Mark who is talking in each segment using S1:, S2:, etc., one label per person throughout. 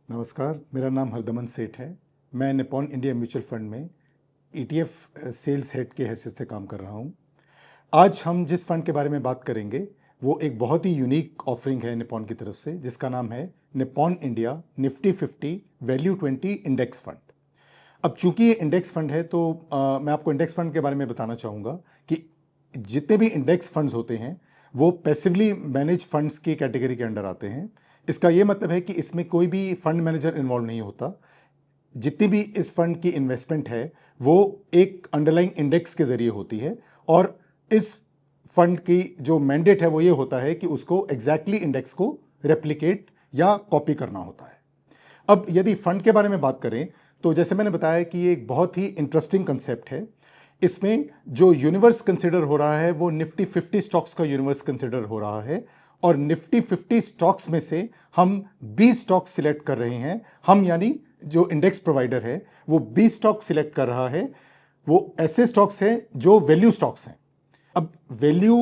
S1: नमस्कार, मेरा नाम हरदमन सेठ है। मैं निप्पॉन इंडिया म्यूचुअल फंड में ईटीएफ सेल्स हेड के हैसियत से काम कर रहा हूं। आज हम जिस फंड के बारे में बात करेंगे वो एक बहुत ही यूनिक ऑफरिंग है निप्पॉन की तरफ से, जिसका नाम है Nippon India Nifty 50 value 20 index fund. अब चूंकि ये इंडेक्स फंड है तो मैं आपको इंडेक्स फंड के बारे में बताना चाहूँगा कि जितने भी इंडेक्स फंड्स होते हैं वो पैसिवली मैनेज फंड्स की कैटेगरी के अंडर आते हैं। इसका ये मतलब है कि इसमें कोई भी फंड मैनेजर इन्वॉल्व नहीं होता। जितनी भी इस फंड की इन्वेस्टमेंट है वो एक अंडरलाइंग इंडेक्स के जरिए होती है और इस फंड की जो मैंडेट है वो ये होता है कि उसको एग्जैक्टली इंडेक्स को रेप्लिकेट या कॉपी करना होता है। अब यदि फंड के बारे में बात करें तो जैसे मैंने बताया कि ये एक बहुत ही इंटरेस्टिंग कंसेप्ट है। इसमें जो यूनिवर्स कंसिडर हो रहा है वो निफ्टी 50 स्टॉक्स का यूनिवर्स कंसिडर हो रहा है और निफ्टी 50 स्टॉक्स में से हम 20 स्टॉक्स सिलेक्ट कर रहे हैं। हम यानी जो इंडेक्स प्रोवाइडर है वो 20 स्टॉक सिलेक्ट कर रहा है। वो ऐसे स्टॉक्स हैं जो वैल्यू स्टॉक्स हैं। अब वैल्यू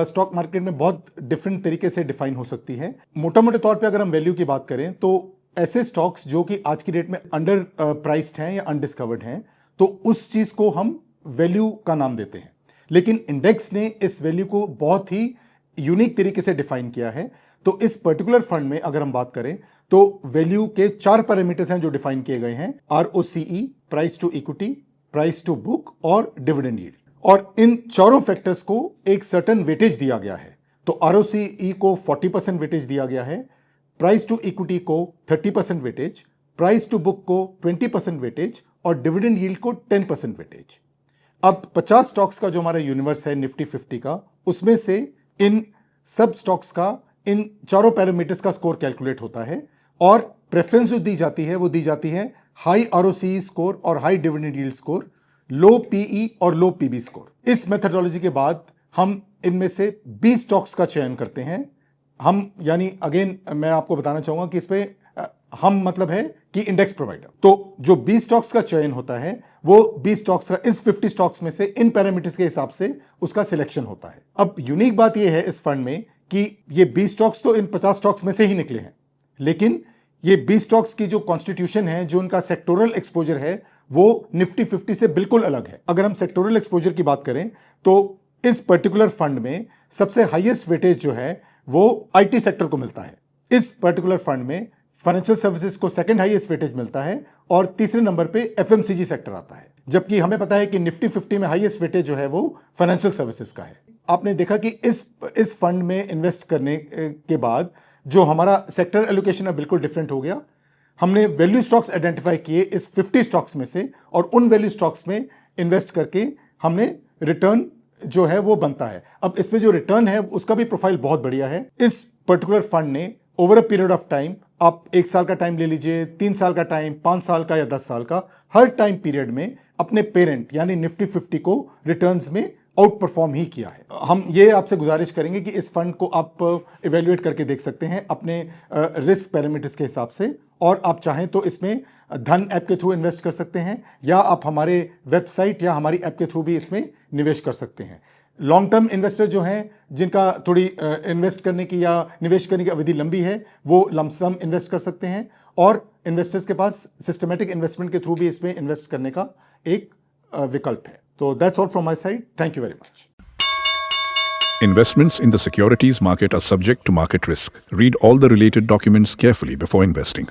S1: स्टॉक मार्केट में बहुत डिफरेंट तरीके से डिफाइन हो सकती है। मोटा मोटे तौर पे अगर हम वैल्यू की बात करें तो ऐसे स्टॉक्स जो कि आज की डेट में अंडर प्राइस्ड हैं या अनडिस्कवर्ड हैं तो उस चीज को हम वैल्यू का नाम देते हैं। लेकिन इंडेक्स ने इस वैल्यू को बहुत ही यूनिक तरीके से डिफाइन किया है। तो इस पर्टिकुलर फंड में अगर हम बात करें तो वैल्यू के 4 पैरामीटर्स हैं जो डिफाइन किए गए हैं: ROCE, price to equity, price to book और डिविडेंड यील्ड। और इन चारों फैक्टर्स को एक सर्टेन वेटेज दिया गया है। तो ROCE को 40% वेटेज दिया गया है, प्राइस टू इक्विटी को 30% वेटेज, प्राइस टू बुक को 20% वेटेज और डिविडेंड यील्ड को 10% वेटेज। अब 50 स्टॉक्स का जो हमारा यूनिवर्स है निफ्टी 50 का, उसमें से इन सब स्टॉक्स का इन चारों पैरामीटर्स का स्कोर कैलकुलेट होता है और प्रेफरेंस जो दी जाती है वो दी जाती है हाई ROCE स्कोर और हाई डिविडेंड यील्ड स्कोर, लो PE और लो PB स्कोर। इस मेथडोलॉजी के बाद हम इनमें से 20 स्टॉक्स का चयन करते हैं। हम यानी अगेन मैं आपको बताना चाहूंगा कि इसमें हम मतलब है कि इंडेक्स प्रोवाइडर। तो जो 20 स्टॉक्स का चयन होता है वो 20 स्टॉक्स का इस 50 स्टॉक्स में से इन पैरामीटर्स के हिसाब से उसका सिलेक्शन होता है। अब यूनिक बात यह है इस फंड में कि ये 20 स्टॉक्स तो इन 50 स्टॉक्स में से ही निकले हैं, लेकिन ये 20 स्टॉक्स की जो कॉन्स्टिट्यूशन है, जो उनका सेक्टोरल एक्सपोजर है, वो निफ्टी 50 से बिल्कुल अलग है। अगर हम सेक्टोरल एक्सपोजर की बात करें तो इस पर्टिकुलर फंड में सबसे हाईएस्ट वेटेज जो है वो IT सेक्टर को मिलता है। इस पर्टिकुलर फंड में फाइनेंशियल सर्विसेज को सेकंड हाईएस्ट वेटेज मिलता है और तीसरे नंबर पे FMCG सेक्टर आता है। जबकि हमें पता है कि निफ्टी 50 में हाईएस्ट वेटेज जो है वो फाइनेंशियल सर्विसेज का है। आपने देखा कि इस फंड में इन्वेस्ट करने के बाद जो हमारा सेक्टर एलोकेशन है बिल्कुल डिफरेंट हो गया। हमने वैल्यू स्टॉक्स आइडेंटिफाई किए इस 50 स्टॉक्स में से और उन वैल्यू स्टॉक्स में इन्वेस्ट करके हमने रिटर्न जो है वो बनता है। अब इसमें जो रिटर्न है उसका भी प्रोफाइल बहुत बढ़िया है। इस पर्टिकुलर फंड ने over a period of time, आप 1 साल का टाइम ले लीजिए, 3 साल का टाइम, 5 साल का या 10 साल का, हर टाइम पीरियड में अपने पेरेंट यानी निफ्टी 50 को रिटर्न्स में आउट परफॉर्म ही किया है। हम ये आपसे गुजारिश करेंगे कि इस फंड को आप इवेल्युएट करके देख सकते हैं अपने रिस्क पैरामीटर्स के हिसाब से, और आप चाहें तो इसमें धन ऐप के थ्रू इन्वेस्ट कर सकते हैं या आप हमारे वेबसाइट या हमारी ऐप के थ्रू भी इसमें निवेश कर सकते हैं। लॉन्ग टर्म इन्वेस्टर जो हैं, जिनका थोड़ी इन्वेस्ट करने की या निवेश करने की अवधि लंबी है, वो लमसम इन्वेस्ट कर सकते हैं और इन्वेस्टर्स के पास सिस्टमेटिक इन्वेस्टमेंट के थ्रू भी इसमें इन्वेस्ट करने का एक विकल्प है। तो that's all from my side. Thank you very much.
S2: Investments in the securities market are subject to market risk. Read all the related documents carefully before investing.